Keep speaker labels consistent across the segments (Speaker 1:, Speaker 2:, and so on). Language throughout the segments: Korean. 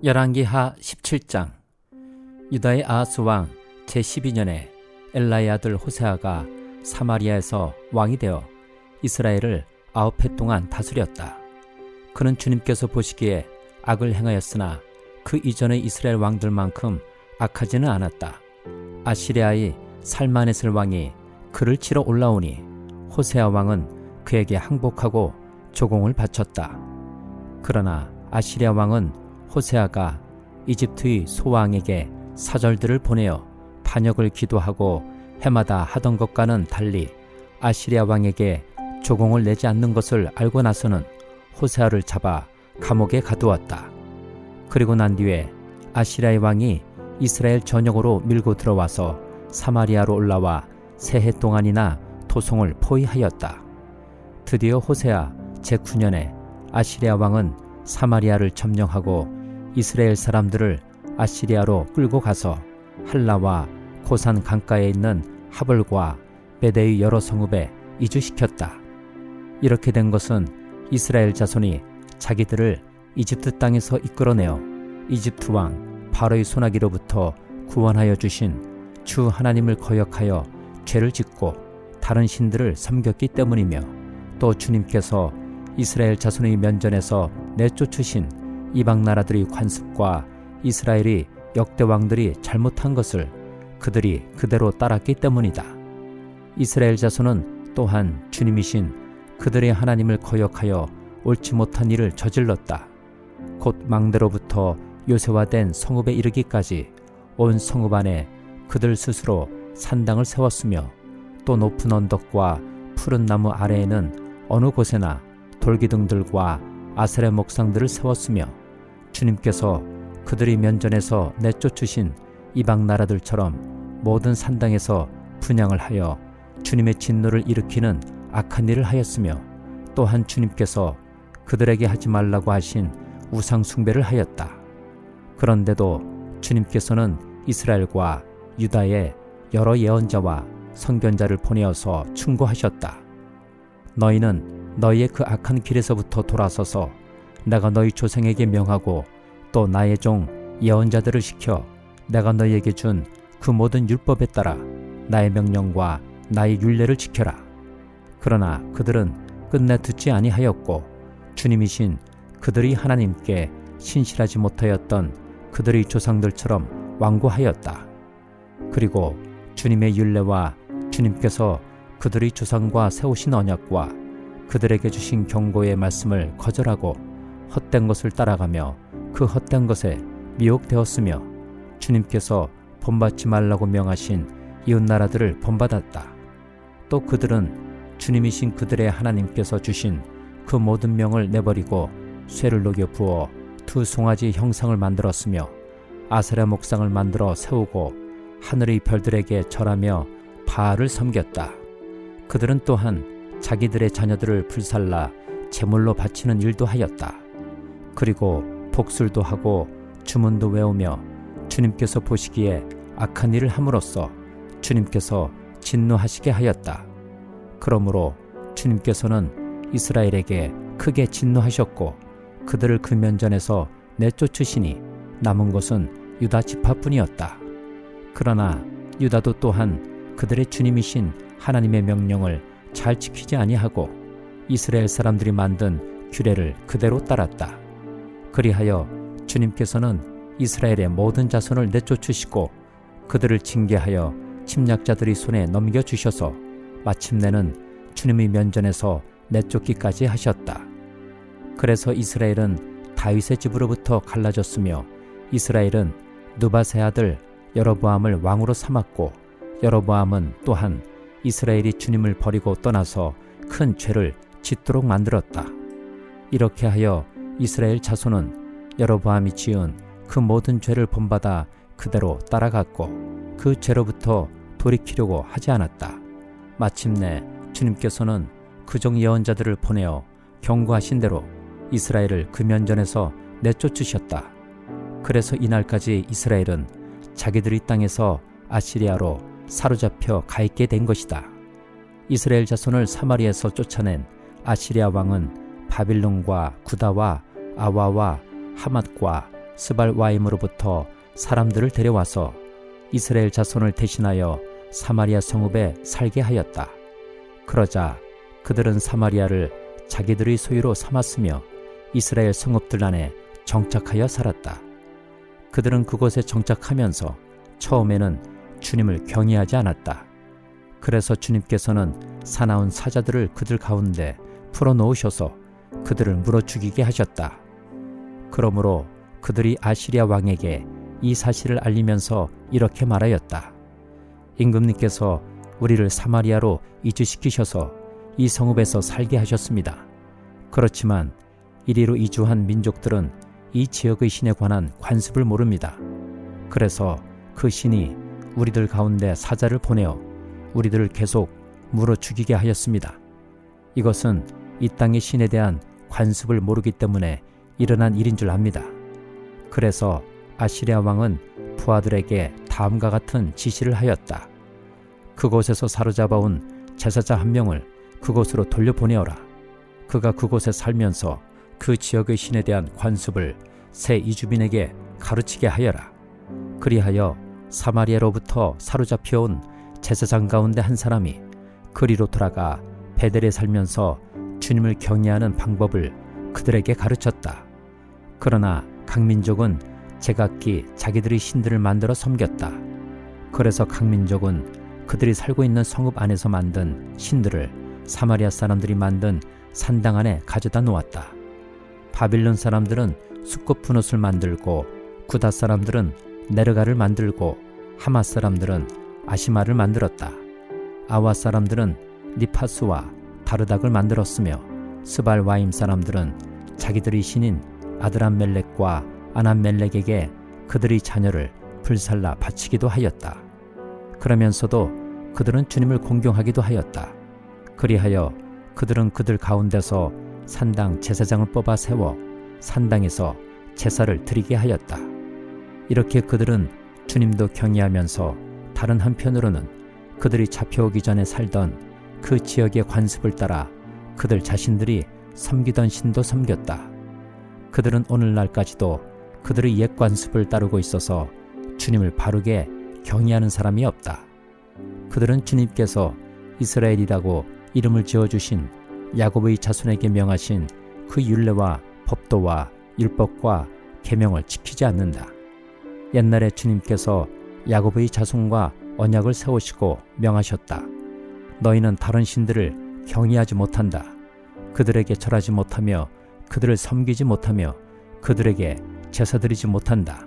Speaker 1: 열왕기하 17장. 유다의 아하스 왕 제12년에 엘라의 아들 호세아가 사마리아에서 왕이 되어 이스라엘을 9해 동안 다스렸다. 그는 주님께서 보시기에 악을 행하였으나 그 이전의 이스라엘 왕들만큼 악하지는 않았다. 아시리아의 살마네슬 왕이 그를 치러 올라오니 호세아 왕은 그에게 항복하고 조공을 바쳤다. 그러나 아시리아 왕은 호세아가 이집트의 소왕에게 사절들을 보내어 반역을 기도하고 해마다 하던 것과는 달리 아시리아 왕에게 조공을 내지 않는 것을 알고 나서는 호세아를 잡아 감옥에 가두었다. 그리고 난 뒤에 아시리아의 왕이 이스라엘 전역으로 밀고 들어와서 사마리아로 올라와 세 해 동안이나 토송을 포위하였다. 드디어 호세아 제9년에 아시리아 왕은 사마리아를 점령하고 이스라엘 사람들을 아시리아로 끌고 가서 할라와 고산 강가에 있는 하볼과 베데의 여러 성읍에 이주시켰다. 이렇게 된 것은 이스라엘 자손이 자기들을 이집트 땅에서 이끌어내어 이집트 왕 바로의 손아귀로부터 구원하여 주신 주 하나님을 거역하여 죄를 짓고 다른 신들을 섬겼기 때문이며, 또 주님께서 이스라엘 자손의 면전에서 내쫓으신 이방 나라들의 관습과 이스라엘의 역대 왕들이 잘못한 것을 그들이 그대로 따랐기 때문이다. 이스라엘 자손은 또한 주님이신 그들의 하나님을 거역하여 옳지 못한 일을 저질렀다. 곧 망대로부터 요새화된 성읍에 이르기까지 온 성읍 안에 그들 스스로 산당을 세웠으며, 또 높은 언덕과 푸른 나무 아래에는 어느 곳에나 돌기둥들과 아세라 목상들을 세웠으며, 주님께서 그들이 면전에서 내쫓으신 이방 나라들처럼 모든 산당에서 분향을 하여 주님의 진노를 일으키는 악한 일을 하였으며, 또한 주님께서 그들에게 하지 말라고 하신 우상 숭배를 하였다. 그런데도 주님께서는 이스라엘과 유다에 여러 예언자와 선견자를 보내어서 충고하셨다. 너희는 너희의 그 악한 길에서부터 돌아서서 내가 너희 조상에게 명하고 또 나의 종 예언자들을 시켜 내가 너희에게 준 그 모든 율법에 따라 나의 명령과 나의 율례를 지켜라. 그러나 그들은 끝내 듣지 아니하였고 주님이신 그들이 하나님께 신실하지 못하였던 그들의 조상들처럼 완고하였다. 그리고 주님의 율례와 주님께서 그들의 조상과 세우신 언약과 그들에게 주신 경고의 말씀을 거절하고 헛된 것을 따라가며 그 헛된 것에 미혹되었으며, 주님께서 본받지 말라고 명하신 이웃나라들을 본받았다. 또 그들은 주님이신 그들의 하나님께서 주신 그 모든 명을 내버리고 쇠를 녹여 부어 두 송아지 형상을 만들었으며 아세라 목상을 만들어 세우고 하늘의 별들에게 절하며 바알을 섬겼다. 그들은 또한 자기들의 자녀들을 불살라 제물로 바치는 일도 하였다. 그리고 복술도 하고 주문도 외우며 주님께서 보시기에 악한 일을 함으로써 주님께서 진노하시게 하였다. 그러므로 주님께서는 이스라엘에게 크게 진노하셨고 그들을 그 면전에서 내쫓으시니 남은 것은 유다 지파뿐이었다. 그러나 유다도 또한 그들의 주님이신 하나님의 명령을 잘 지키지 아니하고 이스라엘 사람들이 만든 규례를 그대로 따랐다. 그리하여 주님께서는 이스라엘의 모든 자손을 내쫓으시고 그들을 징계하여 침략자들의 손에 넘겨주셔서 마침내는 주님의 면전에서 내쫓기까지 하셨다. 그래서 이스라엘은 다윗의 집으로부터 갈라졌으며 이스라엘은 느밧의 아들 여로보암을 왕으로 삼았고, 여로보암은 또한 이스라엘이 주님을 버리고 떠나서 큰 죄를 짓도록 만들었다. 이렇게 하여 이스라엘 자손은 여로보암이 지은 그 모든 죄를 본받아 그대로 따라갔고 그 죄로부터 돌이키려고 하지 않았다. 마침내 주님께서는 그종 예언자들을 보내어 경고하신 대로 이스라엘을 그 면전에서 내쫓으셨다. 그래서 이날까지 이스라엘은 자기들의 땅에서 아시리아로 사로잡혀 가 있게 된 것이다. 이스라엘 자손을 사마리아에서 쫓아낸 아시리아 왕은 바빌론과 구다와 아와와 하맛과 스발와임으로부터 사람들을 데려와서 이스라엘 자손을 대신하여 사마리아 성읍에 살게 하였다. 그러자 그들은 사마리아를 자기들의 소유로 삼았으며 이스라엘 성읍들 안에 정착하여 살았다. 그들은 그곳에 정착하면서 처음에는 주님을 경외하지 않았다. 그래서 주님께서는 사나운 사자들을 그들 가운데 풀어놓으셔서 그들을 물어 죽이게 하셨다. 그러므로 그들이 아시리아 왕에게 이 사실을 알리면서 이렇게 말하였다. 임금님께서 우리를 사마리아로 이주시키셔서 이 성읍에서 살게 하셨습니다. 그렇지만 이리로 이주한 민족들은 이 지역의 신에 관한 관습을 모릅니다. 그래서 그 신이 우리들 가운데 사자를 보내어 우리들을 계속 물어 죽이게 하였습니다. 이것은 이 땅의 신에 대한 관습을 모르기 때문에 일어난 일인 줄 압니다. 그래서 아시리아 왕은 부하들에게 다음과 같은 지시를 하였다. 그곳에서 사로잡아온 제사자 한 명을 그곳으로 돌려보내어라. 그가 그곳에 살면서 그 지역의 신에 대한 관습을 새 이주민에게 가르치게 하여라. 그리하여 사마리아로부터 사로잡혀온 제사장 가운데 한 사람이 그리로 돌아가 베델에 살면서 주님을 경외하는 방법을 그들에게 가르쳤다. 그러나 각 민족은 제각기 자기들의 신들을 만들어 섬겼다. 그래서 각 민족은 그들이 살고 있는 성읍 안에서 만든 신들을 사마리아 사람들이 만든 산당 안에 가져다 놓았다. 바빌론 사람들은 수꽃 분옷을 만들고 구다 사람들은 네르가를 만들고 하마 사람들은 아시마를 만들었다. 아와 사람들은 니파스와 다르닥을 만들었으며 스발와임 사람들은 자기들의 신인 아드람멜렉과 아남멜렉에게 그들의 자녀를 불살라 바치기도 하였다. 그러면서도 그들은 주님을 공경하기도 하였다. 그리하여 그들은 그들 가운데서 산당 제사장을 뽑아 세워 산당에서 제사를 드리게 하였다. 이렇게 그들은 주님도 경외하면서 다른 한편으로는 그들이 잡혀오기 전에 살던 그 지역의 관습을 따라 그들 자신들이 섬기던 신도 섬겼다. 그들은 오늘날까지도 그들의 옛 관습을 따르고 있어서 주님을 바르게 경외하는 사람이 없다. 그들은 주님께서 이스라엘이라고 이름을 지어주신 야곱의 자손에게 명하신 그 율례와 법도와 율법과 계명을 지키지 않는다. 옛날에 주님께서 야곱의 자손과 언약을 세우시고 명하셨다. 너희는 다른 신들을 경외하지 못한다. 그들에게 절하지 못하며 그들을 섬기지 못하며 그들에게 제사드리지 못한다.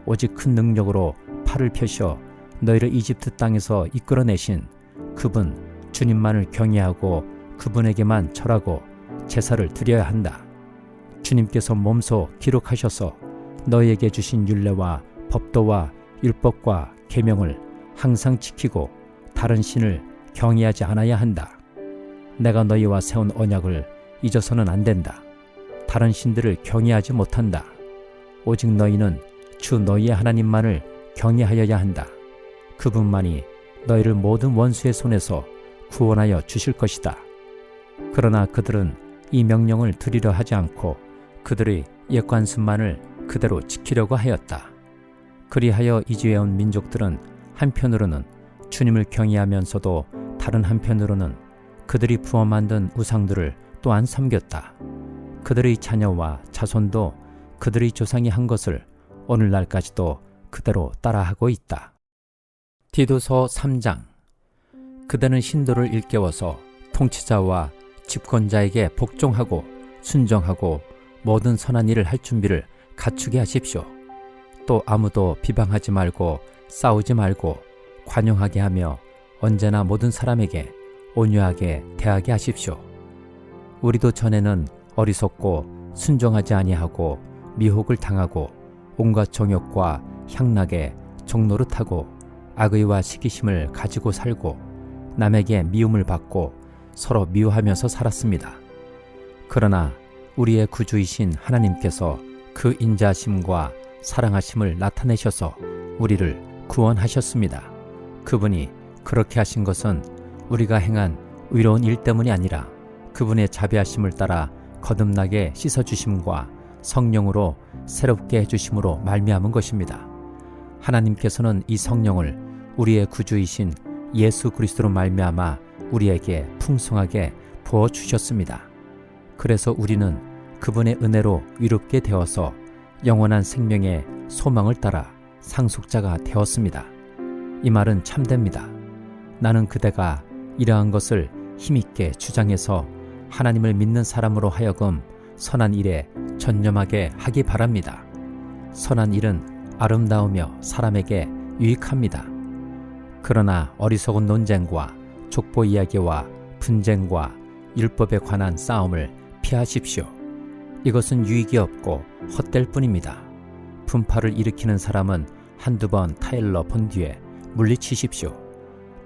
Speaker 1: 오직 큰 능력으로 팔을 펴셔 너희를 이집트 땅에서 이끌어내신 그분 주님만을 경외하고 그분에게만 절하고 제사를 드려야 한다. 주님께서 몸소 기록하셔서 너희에게 주신 율례와 법도와 율법과 계명을 항상 지키고 다른 신을 경외하지 않아야 한다. 내가 너희와 세운 언약을 잊어서는 안 된다. 다른 신들을 경외하지 못한다. 오직 너희는 주 너희의 하나님만을 경외하여야 한다. 그분만이 너희를 모든 원수의 손에서 구원하여 주실 것이다. 그러나 그들은 이 명령을 들으려 하지 않고 그들의 옛 관습만을 그대로 지키려고 하였다. 그리하여 이주해온 민족들은 한편으로는 주님을 경외하면서도 다른 한편으로는 그들이 부어 만든 우상들을 또한 섬겼다. 그들의 자녀와 자손도 그들의 조상이 한 것을 오늘날까지도 그대로 따라하고 있다. 디도서 3장. 그대는 신도를 일깨워서 통치자와 집권자에게 복종하고 순종하고 모든 선한 일을 할 준비를 갖추게 하십시오. 또 아무도 비방하지 말고 싸우지 말고 관용하게 하며 언제나 모든 사람에게 온유하게 대하게 하십시오. 우리도 전에는 어리석고 순종하지 아니하고 미혹을 당하고 온갖 정욕과 향락에 종노릇하고 악의와 시기심을 가지고 살고 남에게 미움을 받고 서로 미워하면서 살았습니다. 그러나 우리의 구주이신 하나님께서 그 인자하심과 사랑하심을 나타내셔서 우리를 구원하셨습니다. 그분이 그렇게 하신 것은 우리가 행한 의로운 일 때문이 아니라 그분의 자비하심을 따라 거듭나게 씻어주심과 성령으로 새롭게 해주심으로 말미암은 것입니다. 하나님께서는 이 성령을 우리의 구주이신 예수 그리스도로 말미암아 우리에게 풍성하게 부어주셨습니다. 그래서 우리는 그분의 은혜로 위롭게 되어서 영원한 생명의 소망을 따라 상속자가 되었습니다. 이 말은 참됩니다. 나는 그대가 이러한 것을 힘있게 주장해서 하나님을 믿는 사람으로 하여금 선한 일에 전념하게 하기 바랍니다. 선한 일은 아름다우며 사람에게 유익합니다. 그러나 어리석은 논쟁과 족보 이야기와 분쟁과 율법에 관한 싸움을 피하십시오. 이것은 유익이 없고 헛될 뿐입니다. 분파를 일으키는 사람은 한두 번 타일러 본 뒤에 물리치십시오.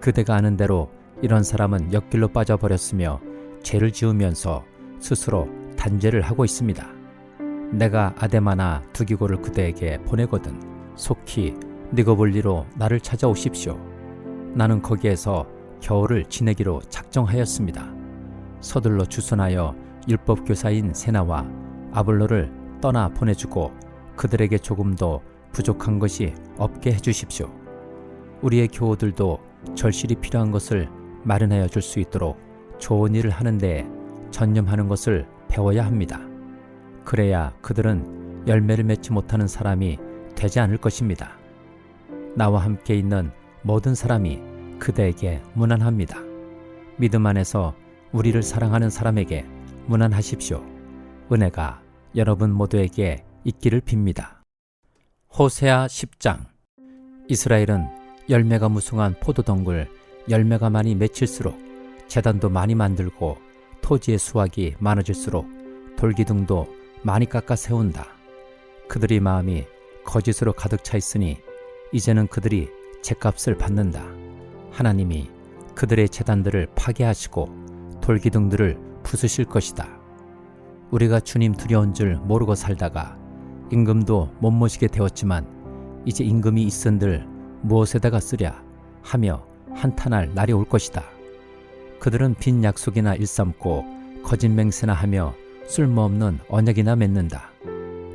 Speaker 1: 그대가 아는 대로 이런 사람은 역길로 빠져버렸으며 죄를 지으면서 스스로 단죄를 하고 있습니다. 내가 아데마나 두기고를 그대에게 보내거든 속히 니고볼리로 나를 찾아오십시오. 나는 거기에서 겨울을 지내기로 작정하였습니다. 서둘러 주선하여 율법교사인 세나와 아볼로를 떠나 보내주고 그들에게 조금도 부족한 것이 없게 해주십시오. 우리의 교우들도 절실히 필요한 것을 마련하여 줄 수 있도록 좋은 일을 하는 데에 전념하는 것을 배워야 합니다. 그래야 그들은 열매를 맺지 못하는 사람이 되지 않을 것입니다. 나와 함께 있는 모든 사람이 그대에게 무난합니다. 믿음 안에서 우리를 사랑하는 사람에게 무난하십시오. 은혜가 여러분 모두에게 있기를 빕니다. 호세아 10장. 이스라엘은 열매가 무성한 포도덩굴 열매가 많이 맺힐수록 제단도 많이 만들고 토지의 수확이 많아질수록 돌기둥도 많이 깎아 세운다. 그들의 마음이 거짓으로 가득 차 있으니 이제는 그들이 죗값을 받는다. 하나님이 그들의 제단들을 파괴하시고 돌기둥들을 부수실 것이다. 우리가 주님 두려운 줄 모르고 살다가 임금도 못 모시게 되었지만 이제 임금이 있은들 무엇에다가 쓰랴 하며 한탄할 날이 올 것이다. 그들은 빈 약속이나 일삼고 거짓 맹세나 하며 쓸모없는 언약이나 맺는다.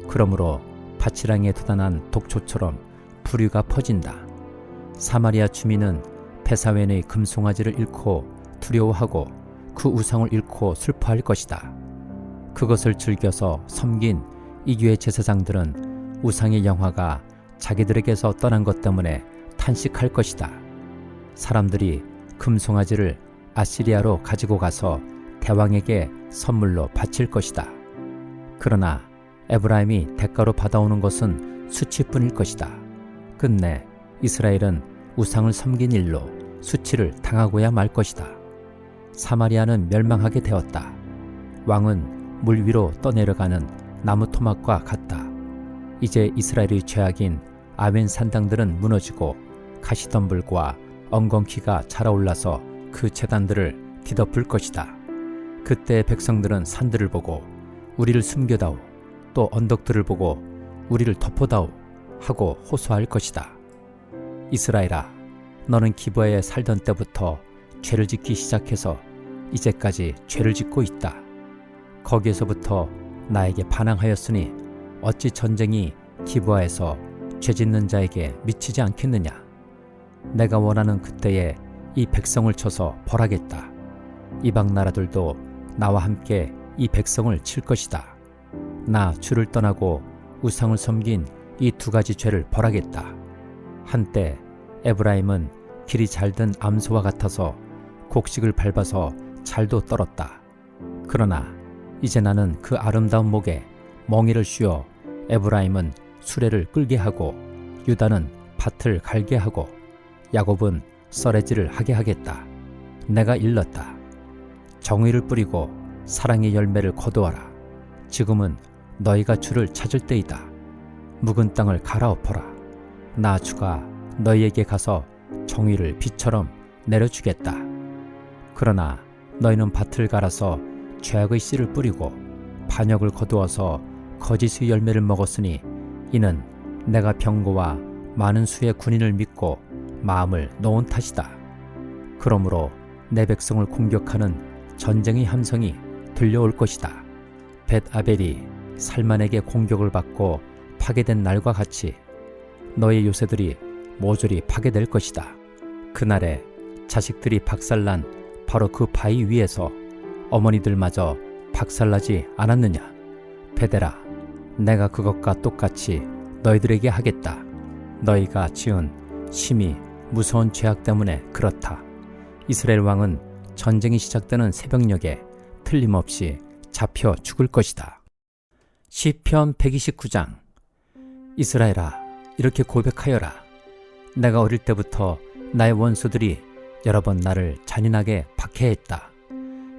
Speaker 1: 그러므로 밭이랑에 돋아난 독초처럼 불의가 퍼진다. 사마리아 주민은 베사웬의 금송아지를 잃고 두려워하고 그 우상을 잃고 슬퍼할 것이다. 그것을 즐겨서 섬긴 이교의 제사장들은 우상의 영화가 자기들에게서 떠난 것 때문에 탄식할 것이다. 사람들이 금송아지를 아시리아로 가지고 가서 대왕에게 선물로 바칠 것이다. 그러나 에브라임이 대가로 받아오는 것은 수치뿐일 것이다. 끝내 이스라엘은 우상을 섬긴 일로 수치를 당하고야 말 것이다. 사마리아는 멸망하게 되었다. 왕은 물 위로 떠내려가는 나무 토막과 같다. 이제 이스라엘의 죄악인 아웬 산당들은 무너지고 가시덤불과 엉겅퀴가 자라올라서 그 제단들을 뒤덮을 것이다. 그때 백성들은 산들을 보고 우리를 숨겨다오, 또 언덕들을 보고 우리를 덮어다오 하고 호소할 것이다. 이스라엘아, 너는 기브아에 살던 때부터 죄를 짓기 시작해서 이제까지 죄를 짓고 있다. 거기에서부터 나에게 반항하였으니 어찌 전쟁이 기브아에서 죄 짓는 자에게 미치지 않겠느냐. 내가 원하는 그때에 이 백성을 쳐서 벌하겠다. 이방 나라들도 나와 함께 이 백성을 칠 것이다. 나 주를 떠나고 우상을 섬긴 이 두 가지 죄를 벌하겠다. 한때 에브라임은 길이 잘든 암소와 같아서 곡식을 밟아서 잘도 떨었다. 그러나 이제 나는 그 아름다운 목에 멍에를 씌워 에브라임은 수레를 끌게 하고 유다는 밭을 갈게 하고 야곱은 썰애질을 하게 하겠다. 내가 일렀다. 정의를 뿌리고 사랑의 열매를 거두어라. 지금은 너희가 주를 찾을 때이다. 묵은 땅을 갈아엎어라. 나 주가 너희에게 가서 정의를 비처럼 내려주겠다. 그러나 너희는 밭을 갈아서 죄악의 씨를 뿌리고 반역을 거두어서 거짓의 열매를 먹었으니 이는 내가 병거와 많은 수의 군인을 믿고 마음을 놓은 탓이다. 그러므로 내 백성을 공격하는 전쟁의 함성이 들려올 것이다. 벳아벨이 살만에게 공격을 받고 파괴된 날과 같이 너의 요새들이 모조리 파괴될 것이다. 그날에 자식들이 박살난 바로 그 바위 위에서 어머니들마저 박살나지 않았느냐? 베델아, 내가 그것과 똑같이 너희들에게 하겠다. 너희가 지은 심히 무서운 죄악 때문에 그렇다. 이스라엘 왕은 전쟁이 시작되는 새벽녘에 틀림없이 잡혀 죽을 것이다. 시편 129장. 이스라엘아, 이렇게 고백하여라. 내가 어릴 때부터 나의 원수들이 여러 번 나를 잔인하게 박해했다.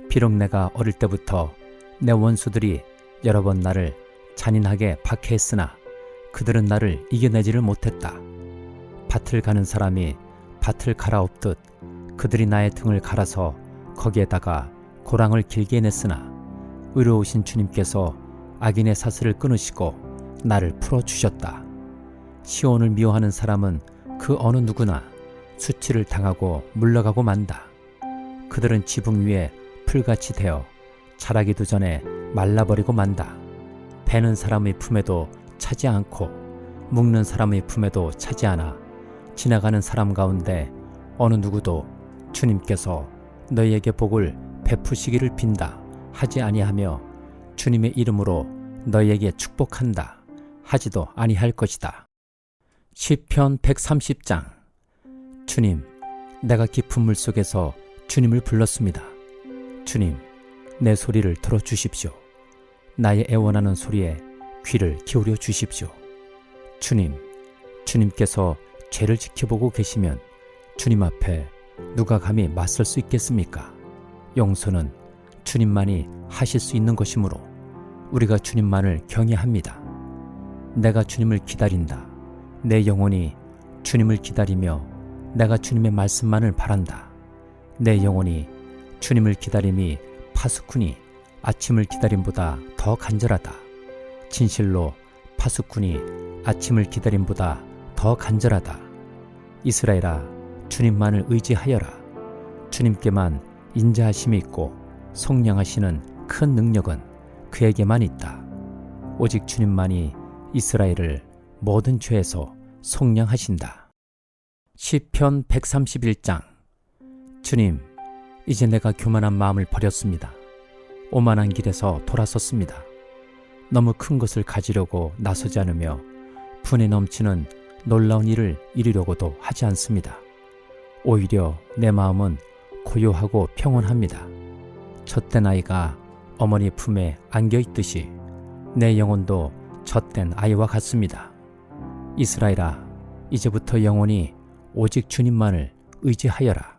Speaker 1: 비록 내가 어릴 때부터 내 원수들이 여러 번 나를 잔인하게 박해했으나 그들은 나를 이겨내지를 못했다. 밭을 가는 사람이 밭을 갈아엎듯 그들이 나의 등을 갈아서 거기에다가 고랑을 길게 냈으나 의로우신 주님께서 악인의 사슬을 끊으시고 나를 풀어주셨다. 시온을 미워하는 사람은 그 어느 누구나 수치를 당하고 물러가고 만다. 그들은 지붕 위에 풀같이 되어 자라기도 전에 말라버리고 만다. 베는 사람의 품에도 차지 않고 묶는 사람의 품에도 차지 않아 지나가는 사람 가운데 어느 누구도 주님께서 너희에게 복을 베푸시기를 빈다 하지 아니하며 주님의 이름으로 너희에게 축복한다 하지도 아니할 것이다. 시편 130장. 주님, 내가 깊은 물속에서 주님을 불렀습니다. 주님, 내 소리를 들어주십시오. 나의 애원하는 소리에 귀를 기울여 주십시오. 주님, 주님께서 죄를 지켜보고 계시면 주님 앞에 누가 감히 맞설 수 있겠습니까? 용서는 주님만이 하실 수 있는 것이므로 우리가 주님만을 경외합니다. 내가 주님을 기다린다. 내 영혼이 주님을 기다리며 내가 주님의 말씀만을 바란다. 내 영혼이 주님을 기다림이 파수꾼이 아침을 기다림보다 더 간절하다. 진실로 파수꾼이 아침을 기다림보다 더 간절하다. 이스라엘아, 주님만을 의지하여라. 주님께만 인자하심이 있고 속량하시는 큰 능력은 그에게만 있다. 오직 주님만이 이스라엘을 모든 죄에서 속량하신다. 시편 131장. 주님, 이제 내가 교만한 마음을 버렸습니다. 오만한 길에서 돌아섰습니다. 너무 큰 것을 가지려고 나서지 않으며 분에 넘치는 놀라운 일을 이루려고도 하지 않습니다. 오히려 내 마음은 고요하고 평온합니다. 젖된 아이가 어머니 품에 안겨있듯이 내 영혼도 젖된 아이와 같습니다. 이스라엘아, 이제부터 영원히 오직 주님만을 의지하여라.